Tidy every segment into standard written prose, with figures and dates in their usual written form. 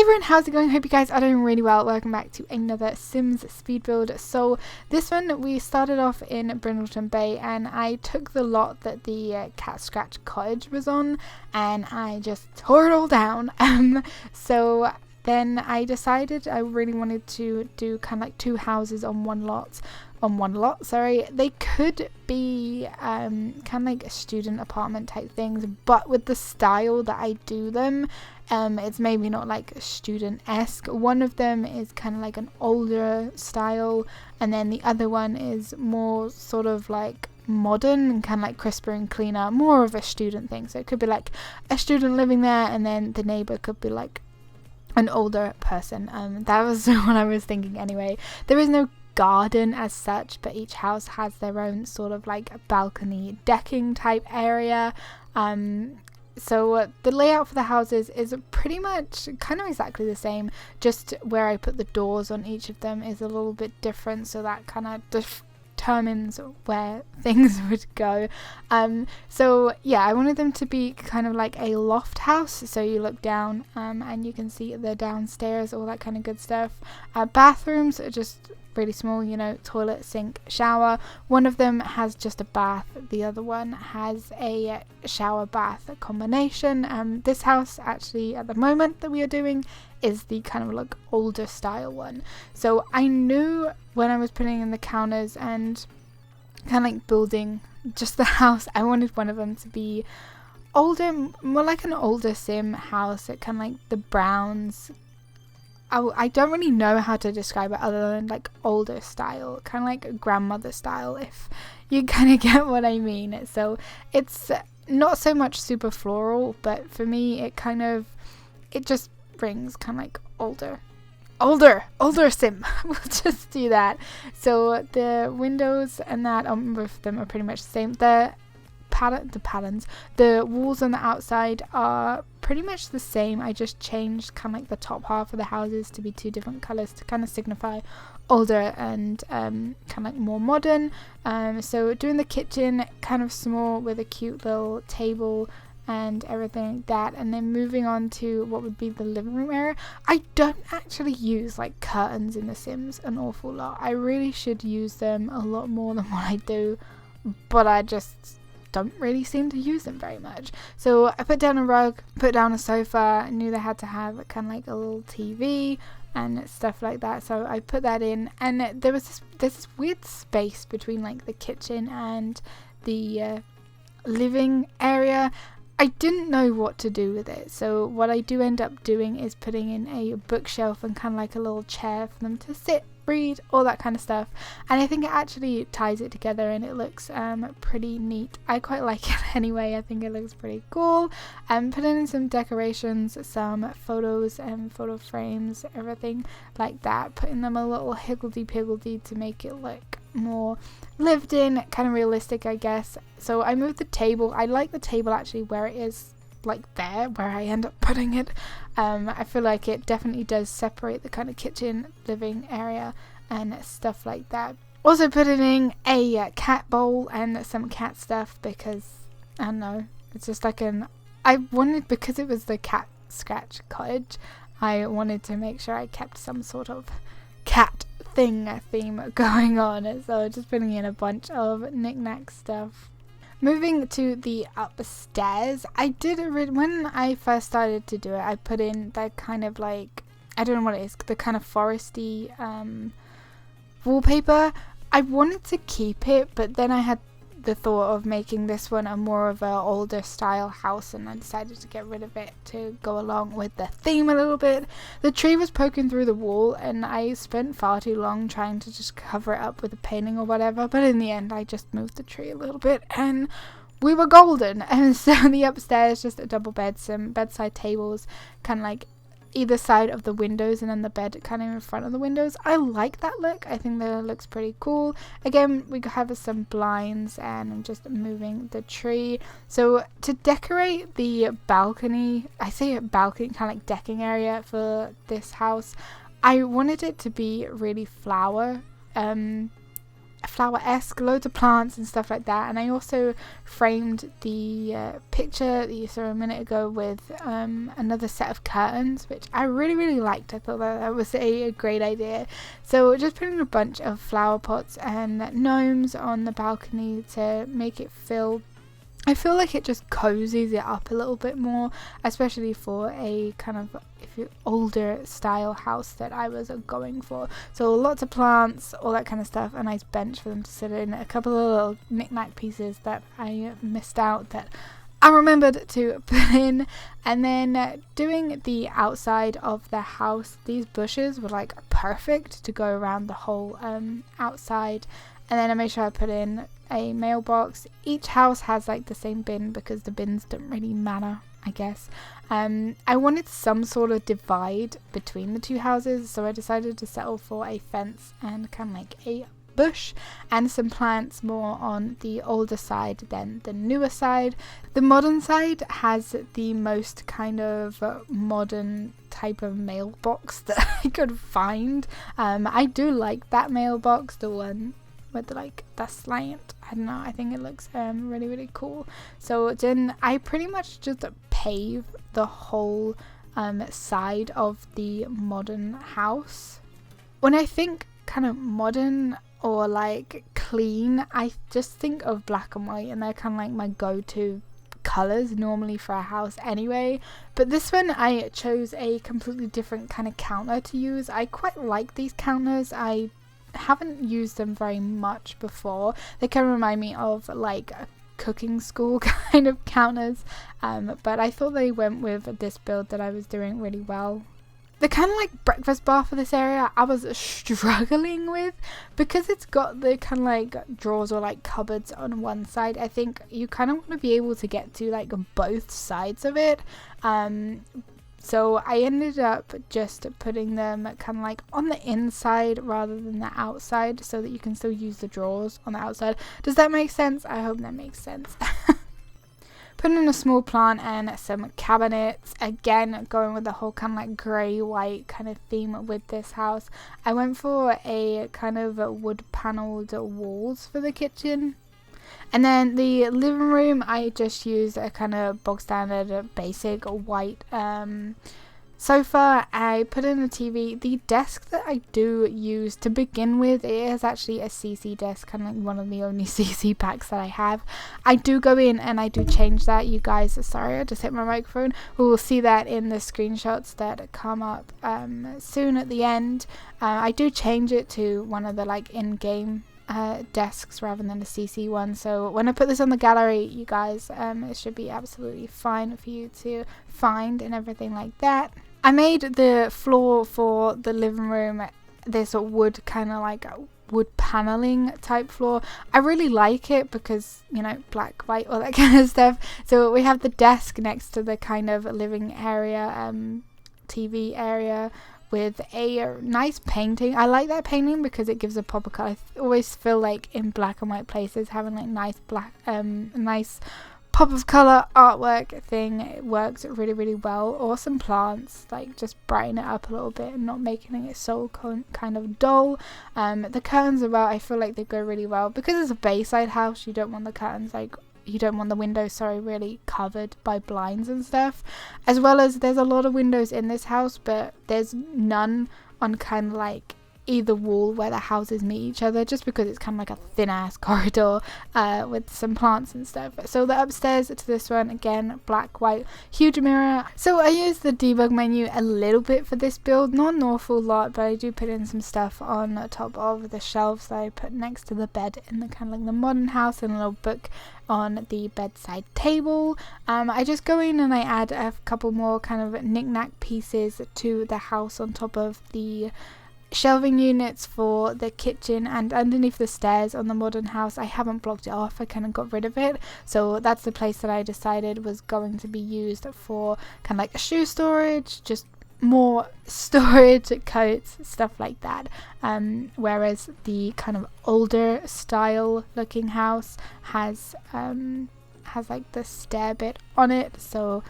everyone, how's it going? Hope you guys are doing really well. Welcome back to another Sims speed build. So this one we started off in Brindleton Bay, and I took the lot that the Cat Scratch Cottage was on and I just tore it all down. So then I decided I really wanted to do kind of like two houses on one lot. Sorry, they could be kind of like student apartment type things, but with the style that I do them, it's maybe not like student-esque. One of them is kind of like an older style, and then the other one is more sort of like modern and kind of like crisper and cleaner, more of a student thing. So it could be like a student living there, and then the neighbor could be like an older person. That was what I was thinking anyway. There is no garden as such, but each house has their own sort of like balcony decking type area. So the layout for the houses is pretty much kind of exactly the same, just where I put the doors on each of them is a little bit different, so that kind of determines where things would go. So yeah, I wanted them to be kind of like a loft house, so you look down and you can see the downstairs, all that kind of good stuff. Bathrooms are just really small, you know, toilet, sink, shower. One of them has just a bath, the other one has a shower bath combination. This house actually at the moment that we are doing is the kind of like older style one. So I knew when I was putting in the counters and kind of like building just the house, I wanted one of them to be older, more like an older sim house, it kind of like the browns. I don't really know how to describe it other than like older style, kind of like grandmother style, if you kind of get what I mean. So it's not so much super floral, but for me it just brings kind of like older sim. We'll just do that. So the windows and that on both of them are pretty much the same. The walls on the outside are pretty much the same. I just changed kind of like the top half of the houses to be two different colors to kind of signify older and kind of like more modern. So doing the kitchen kind of small with a cute little table and everything like that, and then moving on to what would be the living room area. I don't actually use like curtains in The Sims an awful lot. I really should use them a lot more than what I do, but I just don't really seem to use them very much. So I put down a rug, put down a sofa. I knew they had to have kind of like a little TV and stuff like that, so I put that in, and there's this weird space between like the kitchen and the living area. I didn't know what to do with it, so what I do end up doing is putting in a bookshelf and kind of like a little chair for them to sit, read, all that kind of stuff, and I think it actually ties it together and it looks pretty neat. I quite like it anyway. I think it looks pretty cool. Putting in some decorations, some photos and photo frames, everything like that, putting them a little higgledy-piggledy to make it look more lived in, kind of realistic, I guess. So I moved the table. I like the table actually where it is, like there where I end up putting it. I feel like it definitely does separate the kind of kitchen living area and stuff like that. Also putting in a cat bowl and some cat stuff because I don't know, it's just like because it was the Cat Scratch Cottage, I wanted to make sure I kept some sort of cat theme going on, so just putting in a bunch of knick-knack stuff. Moving to the upstairs, when I first started to do it, I put in that kind of like, I don't know what it is, the kind of foresty wallpaper. I wanted to keep it, but then I had the thought of making this one a more of a older style house, and I decided to get rid of it to go along with the theme a little bit. The tree was poking through the wall, and I spent far too long trying to just cover it up with a painting or whatever, but in the end I just moved the tree a little bit and we were golden. And so the upstairs, just a double bed, some bedside tables kind of like either side of the windows, and then the bed kind of in front of the windows. I like that look. I think that looks pretty cool. Again, we have some blinds, and I'm just moving the tree. So to decorate the balcony, I say balcony, kind of like decking area for this house, I wanted it to be really flower flower-esque, loads of plants and stuff like that. And I also framed the picture that you saw a minute ago with another set of curtains, which I really liked. I thought that was a great idea. So just putting a bunch of flower pots and gnomes on the balcony to make it feel, I feel like it just cozies it up a little bit more, especially for a kind of older style house that I was going for. So lots of plants, all that kind of stuff, a nice bench for them to sit in, a couple of little knick-knack pieces that I missed out that I remembered to put in. And then doing the outside of the house, these bushes were like perfect to go around the whole outside. And then I made sure I put in a mailbox. Each house has like the same bin because the bins don't really matter, I guess. I wanted some sort of divide between the two houses, so I decided to settle for a fence and kind of like a bush and some plants more on the older side than the newer side. The modern side has the most kind of modern type of mailbox that I could find. I do like that mailbox, the one with the slant. I don't know, I think it looks really cool. So then I pretty much just pave the whole side of the modern house. When I think kind of modern or like clean, I just think of black and white, and they're kind of like my go-to colors normally for a house anyway. But this one I chose a completely different kind of counter to use. I quite like these counters. I haven't used them very much before. They kind of remind me of like a cooking school kind of counters, but I thought they went with this build that I was doing really well. The kind of like breakfast bar for this area I was struggling with, because it's got the kind of like drawers or like cupboards on one side. I think you kind of want to be able to get to like both sides of it. So I ended up just putting them kind of like on the inside rather than the outside, so that you can still use the drawers on the outside. Does that make sense? I hope that makes sense. Putting in a small plant and some cabinets. Again, going with the whole kind of like grey white kind of theme with this house. I went for a kind of wood panelled walls for the kitchen. And then the living room, I just used a kind of bog standard basic white sofa. I put in a TV. The desk that I do use to begin with, it is actually a CC desk, kind of like one of the only CC packs that I have. I do go in and I do change that. You guys, sorry, I just hit my microphone. We will see that in the screenshots that come up soon at the end. I do change it to one of the like in-game desks rather than a CC one, so when I put this on the gallery, you guys, it should be absolutely fine for you to find and everything like that. I made the floor for the living room this wood kind of like wood paneling type floor. I really like it because, you know, black, white, all that kind of stuff. So we have the desk next to the kind of living area, TV area, with a nice painting. I like that painting because it gives a pop of color. I always feel like in black and white places having like nice black, nice pop of color artwork thing, it works really well. Or some plants, like just brighten it up a little bit and not making it so kind of dull. The curtains as well, I feel like they go really well because it's a Bayside house. You don't want the curtains you don't want the windows, really covered by blinds and stuff. As well as there's a lot of windows in this house, but there's none on kind of like either wall where the houses meet each other, just because it's kind of like a thin ass corridor with some plants and stuff. So the upstairs to this one, again, black, white, huge mirror. So I use the debug menu a little bit for this build, not an awful lot, but I do put in some stuff on top of the shelves that I put next to the bed in the kind of like the modern house, and a little book on the bedside table. I just go in and I add a couple more kind of knick-knack pieces to the house on top of the shelving units for the kitchen and underneath the stairs on the modern house. I haven't blocked it off, I kind of got rid of it, so that's the place that I decided was going to be used for kind of like a shoe storage, just more storage, coats, stuff like that. Whereas the kind of older style looking house has like the stair bit on it, so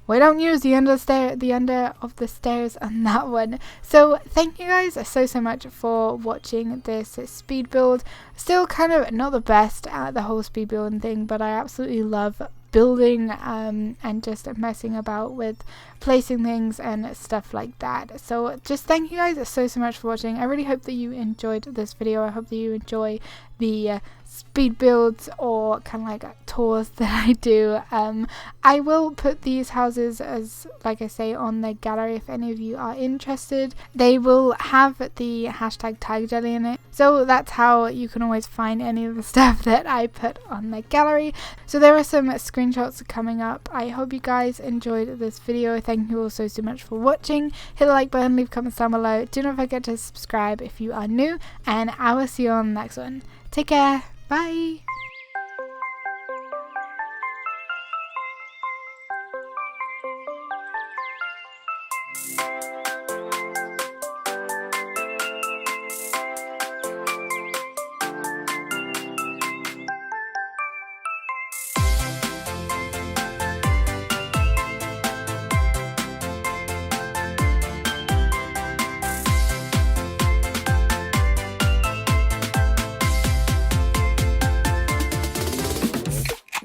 we don't use the under of the stairs on that one. So thank you guys so much for watching this speed build. Still kind of not the best at the whole speed building thing, but I absolutely love building and just messing about with placing things and stuff like that. So just thank you guys so much for watching. I really hope that you enjoyed this video. I hope that you enjoy the speed builds or kind of like tours that I do. I will put these houses, as like I say, on the gallery if any of you are interested. They will have the hashtag Tiger Jelly in it, so that's how you can always find any of the stuff that I put on the gallery. So there are some screenshots coming up. I hope you guys enjoyed this video. Thank you all so much for watching. Hit the like button, leave comments down below. Do not forget to subscribe if you are new, and I will see you on the next one. Take care. Bye.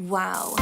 Wow.